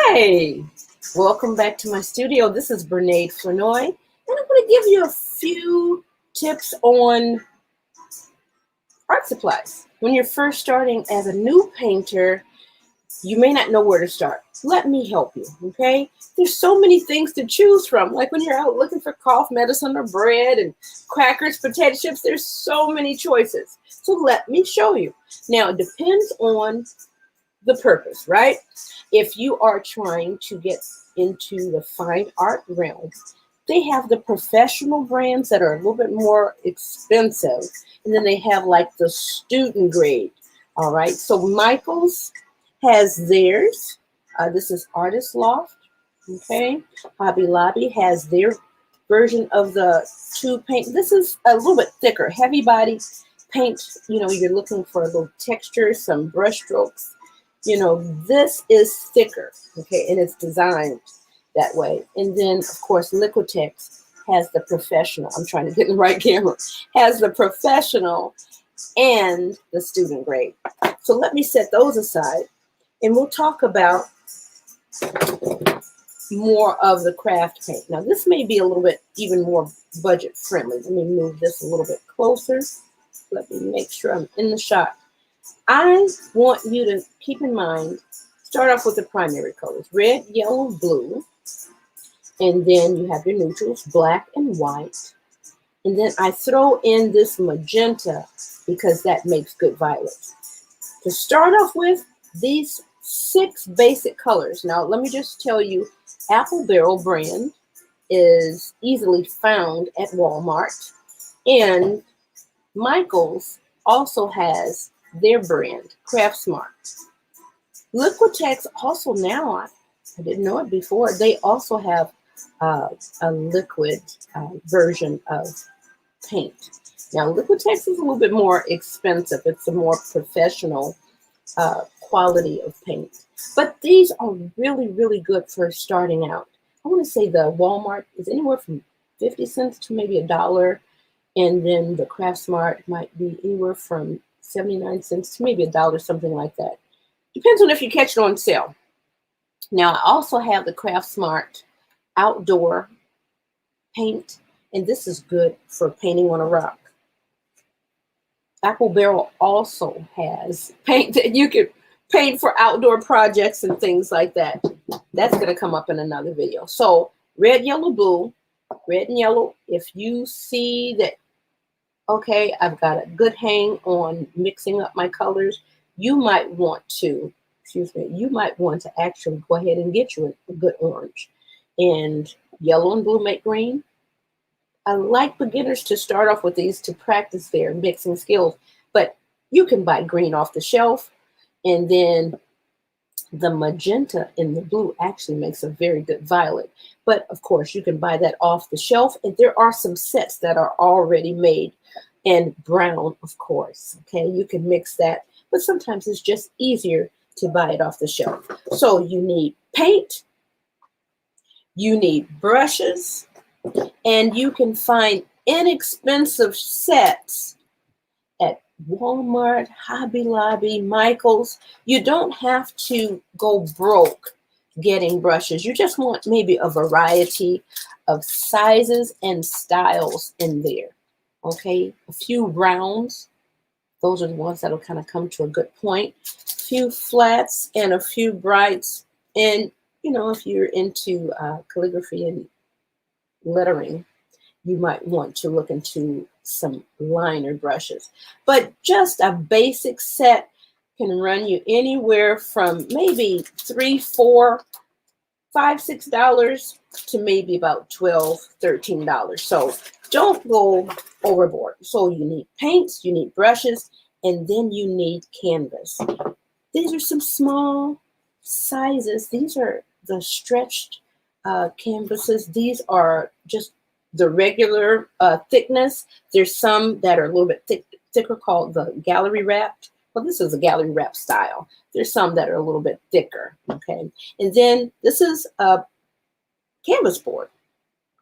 Hi, welcome back to my studio. This is Bernaid Flanoy, and I'm going to give you a few tips on art supplies. When you're first starting as a new painter, you may not know where to start. Let me help you, okay? There's so many things to choose from. Like when you're out looking for cough medicine or bread and crackers, potato chips, there's so many choices. So let me show you. Now, it depends on the purpose, right? If you are trying to get into the fine art realm, they have the professional brands that are a little bit more expensive, and then they have like the student grade. All right, so Michaels has theirs. This is Artist Loft. Okay, Hobby Lobby has their version of the tube paint. This is a little bit thicker, heavy body paint. You know, you're looking for a little texture, some brush strokes. You know, this is thicker, okay, and it's designed that way. And then, of course, Liquitex has the professional. I'm trying to get in the right camera. Has the professional and the student grade. So let me set those aside, and we'll talk about more of the craft paint. Now, this may be a little bit even more budget friendly. Let me move this a little bit closer. Let me make sure I'm in the shot. I want you to keep in mind, start off with the primary colors, red, yellow, blue, and then you have your neutrals, black and white. And then I throw in this magenta because that makes good violet. To start off with, these 6 basic colors. Now, let me just tell you, Apple Barrel brand is easily found at Walmart, and Michaels also has their brand, Craft Smart. Liquitex also now, I didn't know it before, they also have a liquid version of paint. Now, Liquitex is a little bit more expensive. It's a more professional quality of paint. But these are really, really good for starting out. I want to say the Walmart is anywhere from 50 cents to maybe $1. And then the Craft Smart might be anywhere from 79 cents to maybe $1, something like that. Depends on if you catch it on sale. Now, I also have the Craft Smart outdoor paint, and this is good for painting on a rock. Apple Barrel also has paint that you can paint for outdoor projects and things like that. That's going to come up in another video. So red, yellow, blue, red and yellow. If you see that, okay, I've got a good hang on mixing up my colors, you might want to, you might want to actually go ahead and get you a good orange. And yellow and blue make green. I like beginners to start off with these to practice their mixing skills, but you can buy green off the shelf, and then the magenta in the blue actually makes a very good violet. But of course, you can buy that off the shelf, and there are some sets that are already made. And brown, of course, okay? You can mix that, but sometimes it's just easier to buy it off the shelf. So you need paint, you need brushes, and you can find inexpensive sets at Walmart, Hobby Lobby, Michaels. You don't have to go broke getting brushes. You just want maybe a variety of sizes and styles in there. Okay, a few rounds. Those are the ones that'll kind of come to a good point. A few flats and a few brights. And, you know, if you're into calligraphy and lettering, you might want to look into some liner brushes. But just a basic set can run you anywhere from maybe $3, $4, $5, $6 to maybe about $12, $13. So don't go overboard. So you need paints, you need brushes, and then you need canvas. These are some small sizes. These are the stretched canvases. These are just the regular thickness. There's some that are a little bit thicker called the gallery wrapped. Well, this is a gallery wrap style. There's some that are a little bit thicker, okay? And then this is a canvas board,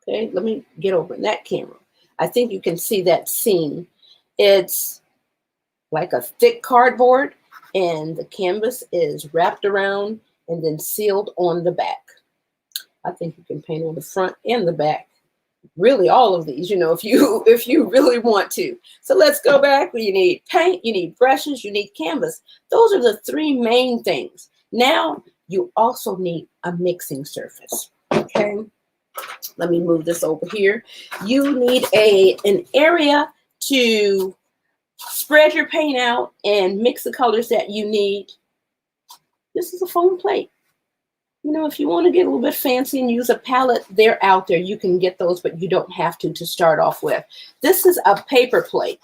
okay? Let me get over in that camera. I think you can see that seam. It's like a thick cardboard, and the canvas is wrapped around, and then sealed on the back. I think you can paint on the front and the back. Really all of these, you know, if you really want to. So let's go back. You need paint, you need brushes, you need canvas. Those are the three main things. Now you also need a mixing surface. Okay, let me move this over here. You need an area to spread your paint out and mix the colors that you need. This is a foam plate. You know, if you want to get a little bit fancy and use a palette, they're out there. You can get those, but you don't have to start off with. This is a paper plate.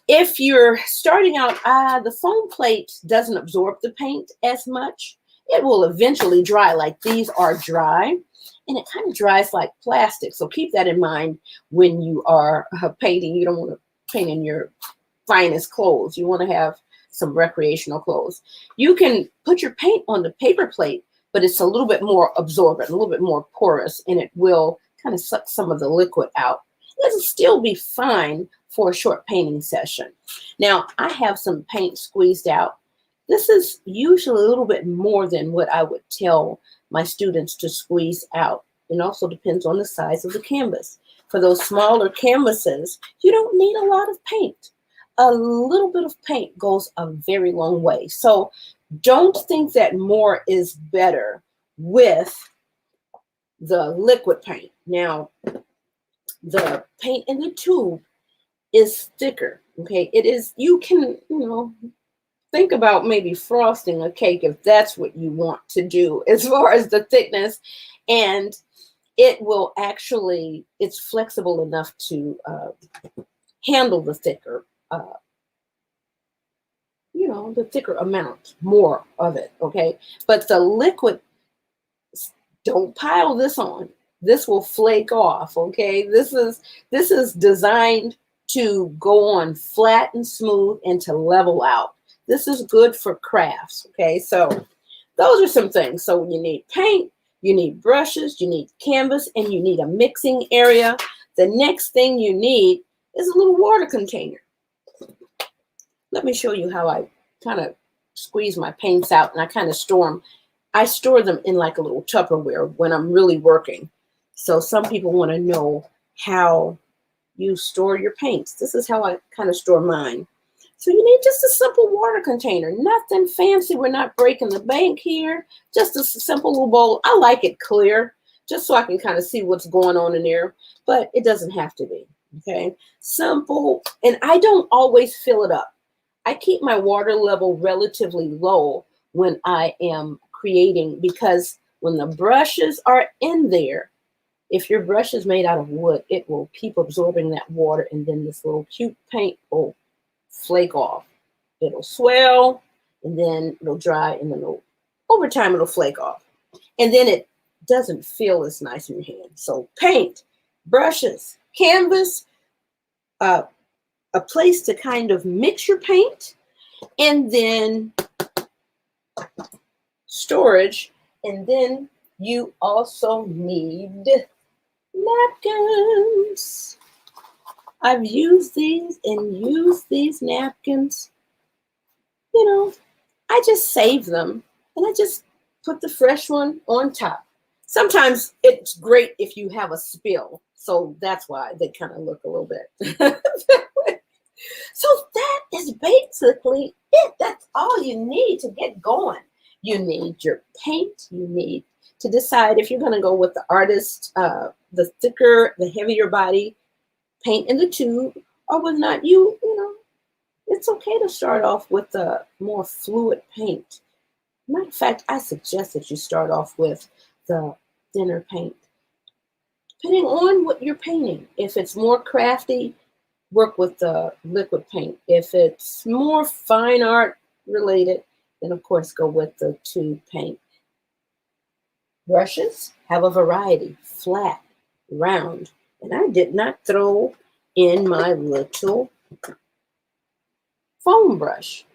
If you're starting out, the foam plate doesn't absorb the paint as much. It will eventually dry, like these are dry, and it kind of dries like plastic. So keep that in mind when you are painting. You don't want to paint in your finest clothes. You want to have some recreational clothes. You can put your paint on the paper plate, but it's a little bit more absorbent, a little bit more porous, and it will kind of suck some of the liquid out. It'll still be fine for a short painting session. Now, I have some paint squeezed out. This is usually a little bit more than what I would tell my students to squeeze out. It also depends on the size of the canvas. For those smaller canvases, you don't need a lot of paint. A little bit of paint goes a very long way. So don't think that more is better with the liquid paint. Now, the paint in the tube is thicker, okay? It is, you can, you know, think about maybe frosting a cake if that's what you want to do as far as the thickness. And it will actually, it's flexible enough to handle the thicker you know, the thicker amount, more of it, okay? But the liquid, don't pile this on. This will flake off, okay? This is designed to go on flat and smooth and to level out. This is good for crafts, okay? So those are some things. So you need paint, you need brushes, you need canvas, and you need a mixing area. The next thing you need is a little water container. Let me show you how I kind of squeeze my paints out, and I kind of store them. I store them in like a little Tupperware when I'm really working. So some people want to know how you store your paints. This is how I kind of store mine. So you need just a simple water container, nothing fancy. We're not breaking the bank here. Just a simple little bowl. I like it clear, just so I can kind of see what's going on in there, but it doesn't have to be, okay? Simple, and I don't always fill it up. I keep my water level relatively low when I am creating, because when the brushes are in there, if your brush is made out of wood, it will keep absorbing that water, and then this little cute paint will flake off. It'll swell, and then it'll dry, and then over time it'll flake off. And then it doesn't feel as nice in your hand. So paint, brushes, canvas, a place to kind of mix your paint, and then storage. And then you also need napkins. I've used these and used these napkins. You know, I just save them and I just put the fresh one on top. Sometimes it's great if you have a spill. So that's why they kind of look a little bit. So that is basically it. That's all you need to get going. You need your paint. You need to decide if you're going to go with the artist, the thicker, the heavier body paint in the tube, or with not. You know, it's okay to start off with the more fluid paint. Matter of fact, I suggest that you start off with the thinner paint, depending on what you're painting. If it's more crafty, work with the liquid paint. If it's more fine art related, then of course go with the tube paint. Brushes have a variety, flat, round, and I did not throw in my little foam brush.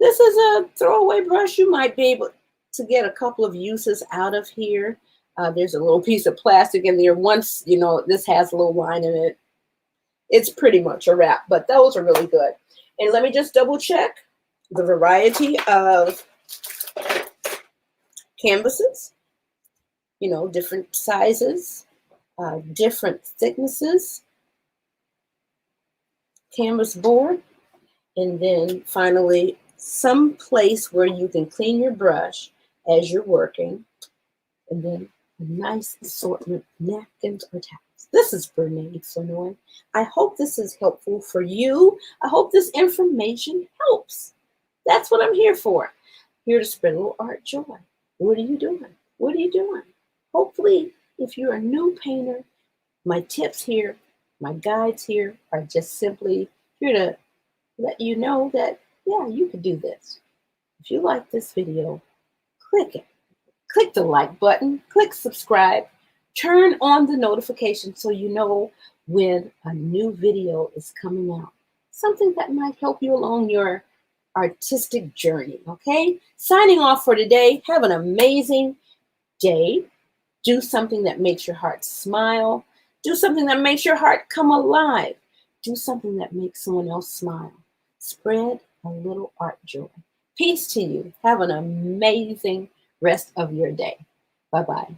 This is a throwaway brush. You might be able to get a couple of uses out of here. There's a little piece of plastic in there. Once, you know, this has a little line in it, it's pretty much a wrap, but those are really good. And let me just double check the variety of canvases, you know, different sizes, different thicknesses, canvas board, and then finally some place where you can clean your brush as you're working, and then a nice assortment of napkins or towels. This is Brene Sonoy. I hope this is helpful for you. I hope this information helps. That's what I'm here for. Here to spread a little art joy. What are you doing? What are you doing? Hopefully, if you're a new painter, my tips here, my guides here are just simply here to let you know that, yeah, you can do this. If you like this video, click it. Click the like button, click subscribe, turn on the notification so you know when a new video is coming out. Something that might help you along your artistic journey, okay? Signing off for today. Have an amazing day. Do something that makes your heart smile. Do something that makes your heart come alive. Do something that makes someone else smile. Spread a little art joy. Peace to you. Have an amazing rest of your day. Bye-bye.